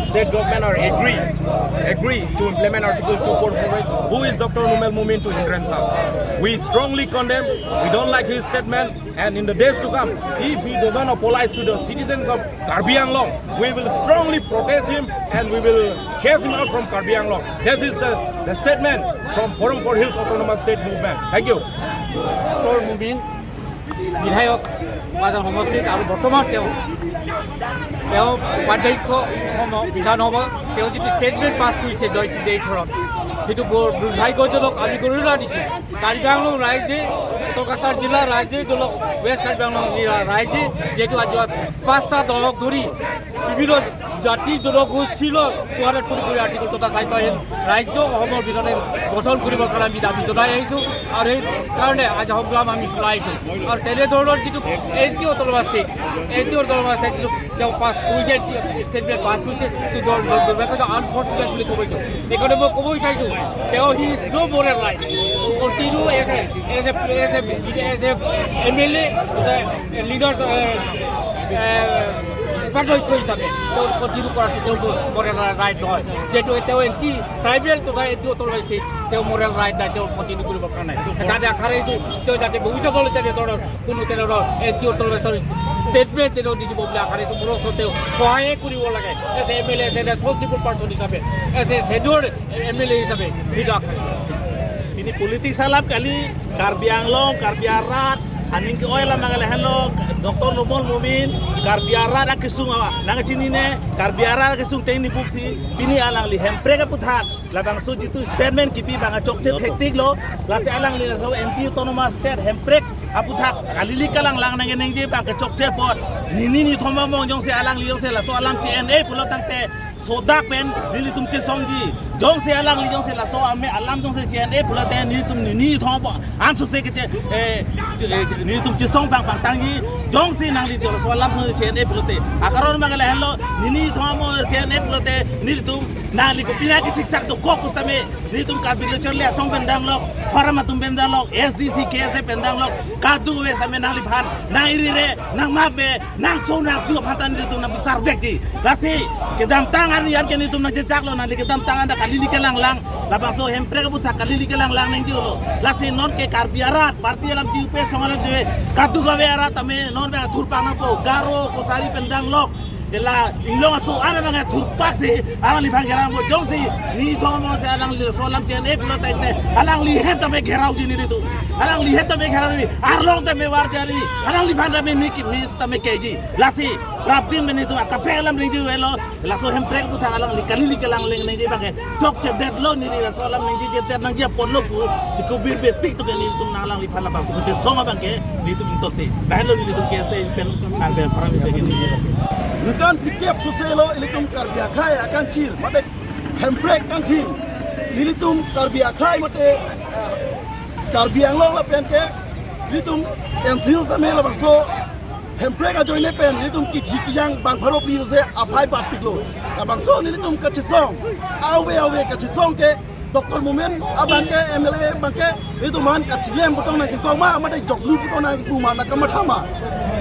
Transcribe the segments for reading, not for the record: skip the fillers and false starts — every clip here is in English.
State government are agree to implement Article 244. Who is Dr. Numel Mumin to hindrance us? We strongly condemn. We don't like his statement. And in the days to come, if he doesn't apologize to the citizens of Karbi Anglong, we will strongly protest him and we will chase him out from Karbi Anglong. This is the statement from Forum for Hills Autonomous State Movement. Thank you. Dr. Mumin, বিধায়ক মাজৰ সমষ্টিত আৰু বৰ্তমান তেওঁ উপাধ্যক্ষ বিধানসভা তেওঁ যিটো ষ্টেটমেণ্ট পাছ কৰিছে দেশখনত সেইটো বৰ দুৰ্ভাগ্যজনক। আমি গৰিহণা দিছোঁ। কাৰ্বি আংলং ৰাইজে উত্তৰ কাছাৰ জিলাৰ ৰাইজে ধৰক ৱেষ্ট কাৰ্বি আংলং ৰাইজে যিহেতু আজি 5টা দশক ধৰি বিভিন্ন জাতি জনগোষ্ঠীৰ 244 আৰ্টিকল তথা স্বায়ত্তশাসিত ৰাজ্য অসমৰ ভিতৰতে গঠন কৰিবৰ কাৰণে আমি দাবী জনাই আহিছোঁ আৰু সেই কাৰণে আজি সংগ্ৰাম আমি চলাই আহিছোঁ। আৰু তেনেধৰণৰ যিটো এনটি অট'নমাছ ষ্টেট যিটো তেওঁ পাছ কৰিছে ষ্টেটমেণ্ট পাছ কৰিছে সেইটো আনফৰ্চুনেট বুলি ক'ব পাৰিছোঁ। সেইকাৰণে মই ক'ব বিচাৰিছোঁ তেওঁ হি ইজ ন' Morrell right to continue as a MLA leaders উপাধ্যক্ষ হিচাপে তেওঁ কণ্টিনিউ কৰাটো তেওঁ মৰেল ৰাইট নহয়। যিহেতু তেওঁ এণ্টি ট্ৰাইবেল তথা এণ্টি অট'নমাছ ষ্টেট তেওঁ মৰেল ৰাইট নাই, তেওঁ কণ্টিনিউ কৰিবৰ কাৰণে নাই। সেইকাৰণে আশা ৰাখিছোঁ তেওঁ যাতে ভৱিষ্যতলৈ তেনেধৰণৰ কোনো তেনেধৰণৰ এণ্টি অট'নমাছ ষ্টেটমেণ্ট তেওঁ নিদিব বুলি আশা ৰাখিছোঁ। মোৰ ওচৰত তেওঁ সহায়ে কৰিব লাগে as a MLA as a responsible person হিচাপে এজ এ ছেনিয়ৰ MLA হিচাপে সেইটো আশা ini politik salam kali Karbi Anglong, Karbi Arat, aning ke oil mangal hello Dr. Numel Mumin, Karbi Arat akisung awa, nang cini ne Karbi Arat akisung teni buksi, bini alang li hemprega puthat, labang so jitu statement kipi bang chokchet hektik lo, lasi alang li so anti autonomous state hempreg aputhat, alili kalang lang nang neng je bang chokchet pot, ni thoma mong jong se alang li jong se la so alam CNA pulo tangte sodak pen lili tum che songji jong se alang li jong se la so ame alam jong se CNA pula te ni thong bo an so se ke ni tum che song bang tangji jong se nang li jong so alam jong se CNA pula te akaron magala hello ni thong mo CNA pula te ni tum na li ko pina ki siksak to ko kustame ni tum ka bil chole song pendang lok farama tum pendang lok SDC KS pendang lok kadu we same nang li phan na iri re nang mabe nang so nang su phatan ni tum na besar vekti rasi ke dam tang ari yan ke ni tum na jejak lo na li ke dam tangan da kalili ke lang labang so hemprega buta kalili ke lang neng jiolo lasi non ke Karbi Arat parti alam di UP songalam de kadu gawe arat tame non ba thurpa na po garo ko sari pendang lok la inglong aso ana mga thurpa si alang li bang gerang mo jongsi ni thomo se alang li so lam chen e plo taite alang li het tame gerau di ni tu alang li het tame gerau ni arlong tame war jari alang li bang tame mi tame keji lasi raptin meni tu ka pelam ring ji welo la so hem prek buta alang li kalili ke lang leng neng ji bang chok che det lo ni la so lam neng ji det nang ji pon lo pu ji ko bir be tik to ke ni tu nalang li phala bang so je songa bang ke ni tu min tote bahlo ni tu ke se pen nal be faram be ke ni Nukan pikir sosialo ilitum Karbi Akai akan cil, mate hemprek kan cil, ilitum Karbi Akai mate Karbi Anglong la pen ke, ilitum MCL sama la bangso hemprek ajo ini pen, ilitum kijang bang pharo pi se apai batik lo, la bangso ilitum kachisong, awe kachisong ke Dr. Mumin abang ke MLA bang ke, ilitum man kachilem butong na kingkong ma, mate joglu butong na rumah na kamathama.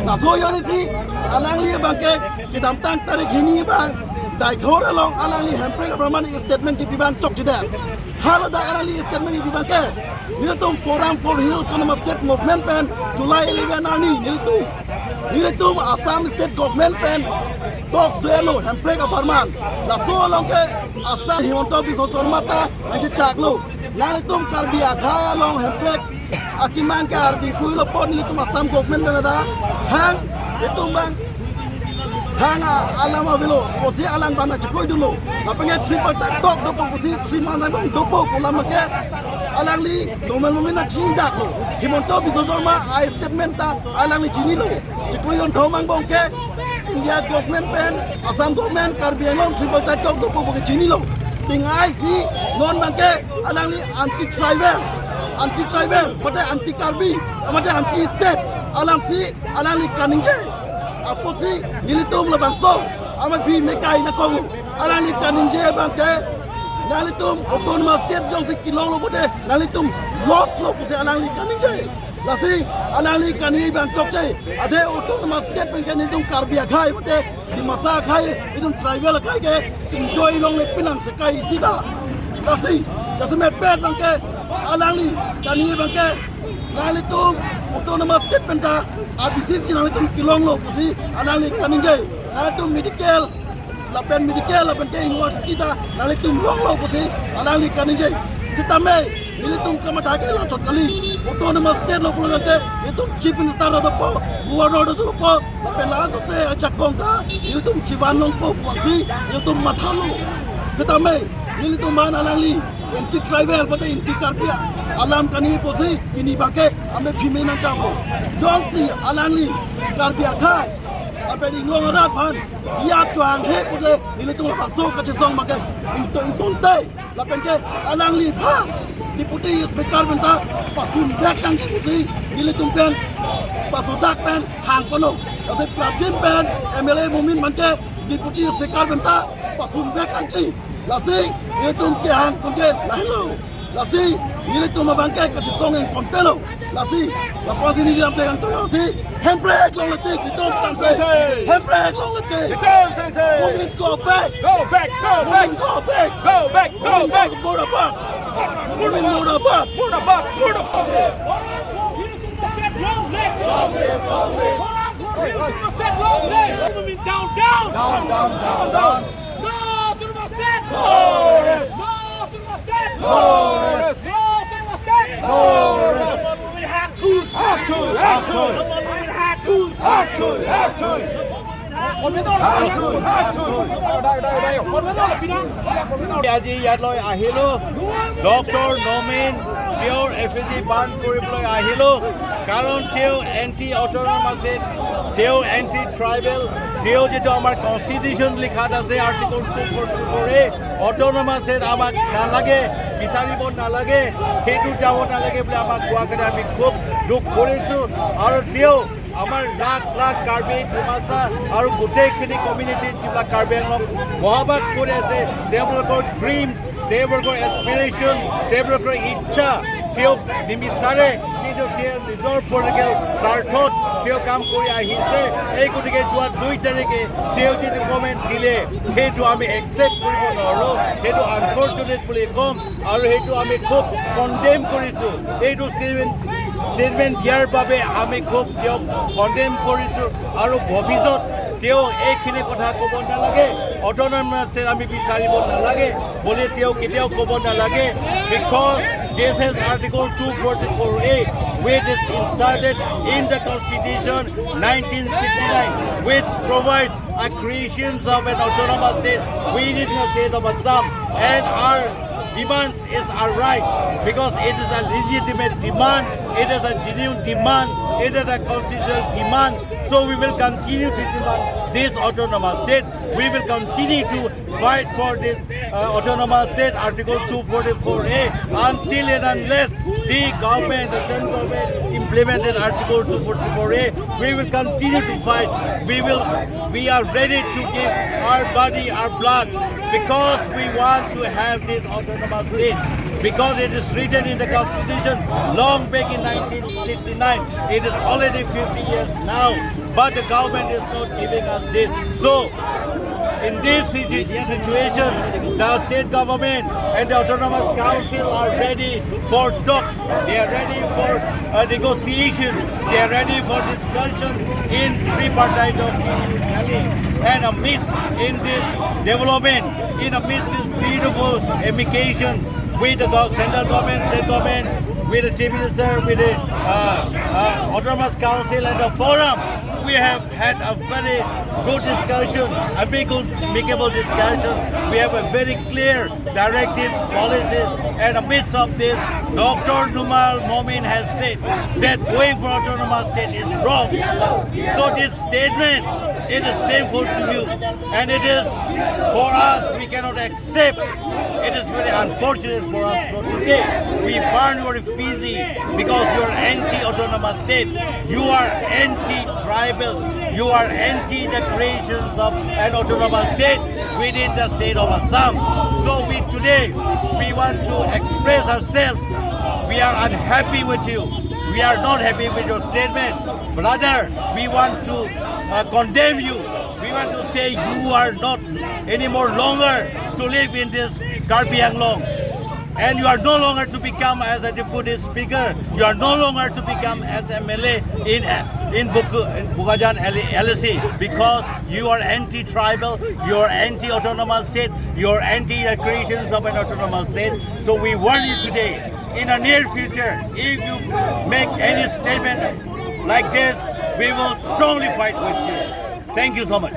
Nah, so yang ini alang li bangke kita tang tarik ini bang, dah thor along alang li hempreg berman statement di bang cok jidat. Hal dah alang li statement di bangke, ini tu Forum for Hills Autonomous State Movement pen July 11 ani, ini tu Assam State Government pen tok suelo hempreg berman. Nah, so along ke Assam Himanta Biswa Sarmata aja caklo. Lalu tu Karbi Akai along hempreg akiman ke arti kuilo pon ini tu Assam Government ada hang itu bang hang alam avilo posi alang bana cekoi dulu apanya triple tok dopong posi triple bang dopo pola make alang li Numel Mumin nak cindak lo Himanta Biswa Sarma I statement ta alang li cini lo cekoi on thau mang bong ke India Government pen Assam Government Karbi Anglong triple tok dopo poke cini lo tingai si non make alang li anti tribal, pada anti Karbi, pada anti state, alang li kaninje, apa sih nilitum la bangso, amat pi mekai na kong, alang li kaninje bangke, nalitum autonomous state jong si kilong lo bote nalitum loss lo puse alang li kaning jai lasi alang li kani ban chok jai ade autonomous state pen kan nalitum karbia khai bote di masa khai nalitum tribal khai ke enjoy long le pinang sekai sida lasi kasmet bet bang ke alang li kani bang ke nalitum autonomous state pen ta ABCC nalitum kilong lo puse alang li kaning jai nalitum medical lapen medical lapen ke university ta nalitum long lo puse alang li kaning jai sitame nilitum kamata ke la chot kali autonomous state lo pula ke itu chief minister do po governor do po lapen la so se achakong ta nilitum chiwan long po pangsi nilitum mathalo sitame nilitum man alang li anti tribal pate anti karpia alam kani pose ini bake ame phimena ka ko jonsi alang li karpia khai apa di long rat pan dia tuang he pose nilitum la so ka chesong make inton te lapen ke alang li pha Deputy Speaker benta pasun dek tang ki pusi nilitum pen pasudak pen hang pano ase prabjin pen MLA Mumin mante Deputy Speaker benta pasun dek tang ki lasi nilitum ke hang pungen lahlo lasi nilitum abangke ka song en kontelo lasi la ponsi ni diam te ang to lasi handbrake long letik litum sanse handbrake long letik Litum sanse. Mumin go back Go back, go back, Mumin go back go back, go back. Murabad Mumin murabad Murabad, murabad. আজি ইয়ালৈ আহিলোঁ doctor নমিন তেওঁৰ এফিডি বান কৰিবলৈ আহিলোঁ কাৰণ তেওঁ anti autonomous তেওঁ anti tribal তেওঁ যিটো আমাৰ কনষ্টিটিউশ্যন লিখাত আছে আৰ্টিকল 244 অট'নমাছ আমাক নালাগে বিচাৰিব নালাগে সেইটো যাব নালাগে বুলি আমাক কোৱা কাৰণে আমি খুব দুখ কৰিছোঁ আৰু তেওঁ আমাৰ লাখ লাখ কাৰ্বি ডিমাচা আৰু গোটেইখিনি কমিউনিটিত যিবিলাক কাৰ্বি আংলং বসবাস কৰি আছে তেওঁলোকৰ ড্ৰিমছ তেওঁলোকৰ এছপিৰেশ্যন তেওঁলোকৰ ইচ্ছা তেওঁ নিবিচাৰে কিন্তু তেওঁ নিজৰ পলিটিকেল স্বাৰ্থত তেওঁ কাম কৰি আহিছে এই গতিকে যোৱা 2 তাৰিখে তেওঁ যিটো কমেণ্ট দিলে সেইটো আমি একচেপ্ট কৰিব নোৱাৰোঁ সেইটো আনফৰ্চুনেট বুলি ক'ম আৰু সেইটো আমি খুব কণ্ডেম কৰিছোঁ এইটো ষ্টেটমেণ্ট দিয়াৰ বাবে আমি খুব তেওঁক কণ্ডেম কৰিছোঁ আৰু ভৱিষ্যত তেওঁ এইখিনি কথা ক'ব নালাগে অট'নমাছ আমি বিচাৰিব নালাগে বুলি তেওঁ কেতিয়াও ক'ব নালাগে because this is Article 244A which is inserted in the Constitution 1969 which provides a creation of an autonomous state within the state of Assam and our demands is our right because it is a legitimate demand, it is a genuine demand, it is a constitutional demand. So we will continue to demand this autonomous state. We will continue to fight for this autonomous state, Article 244A, until and unless the government, the central government, implemented Article 244A. We will continue to fight. We are ready to give our body, our blood, because we want to have this autonomous state. Because it is written in the Constitution long back in 1969. It is already 50 years now, but the government is not giving us this. So, in this situation, the state government and the autonomous council are ready for talks. They are ready for negotiation. They are ready for discussion in tripartite of New Delhi. And amidst in this development, amidst this beautiful amication with the central government, state government, with the chief minister, with the autonomous council and the forum, we have had a very good discussion, amicable discussion. We have a very clear directives, policies, and amidst of this, Dr. Numal Momin has said that going for autonomous state is wrong. So this statement, it is shameful to you, and it is for us, we cannot accept. It is very unfortunate for us. So today, we burn your effigy because you are anti-autonomous state. You are anti-tribal. you are anti the creations of an autonomous state within the state of Assam. So today we want to express ourselves. We are unhappy with you. We are not happy with your statement. Rather, we want to condemn you. We want to say you are not anymore longer to live in this Karbi Anglong. And you are no longer to become as a deputy speaker. You are no longer to become as MLA in Bukajan LSE because you are anti-tribal, you are anti-autonomous state, you are anti-creations of an autonomous state. So we warn you today, in the near future, if you make any statement like this, we will strongly fight with you. Thank you so much.